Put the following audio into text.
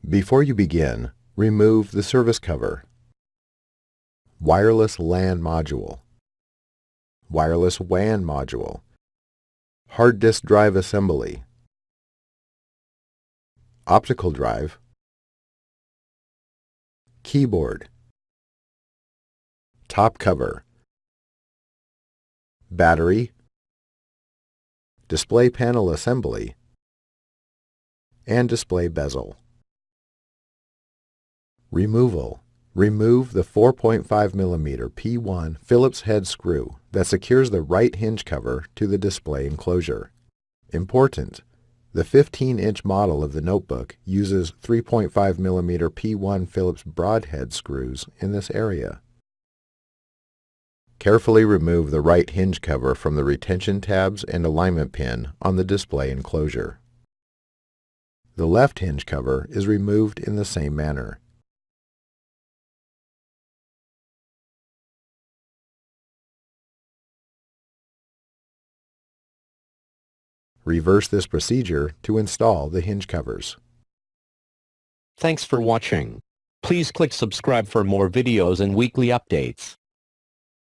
Before you begin, remove the service cover. Wireless LAN module. Wireless WAN module. Hard disk drive assembly. Optical drive. Keyboard. Top cover. Battery. Display panel assembly. And display bezel. Removal. Remove the 4.5 mm P1 Phillips head screw that secures the right hinge cover to the display enclosure. Important: the 15-inch model of the notebook uses 3.5 mm P1 Phillips broadhead screws in this area. Carefully remove the right hinge cover from the retention tabs and alignment pin on the display enclosure. The left hinge cover is removed in the same manner. Reverse this procedure to install the hinge covers. Thanks for watching. Please click subscribe for more videos and weekly updates.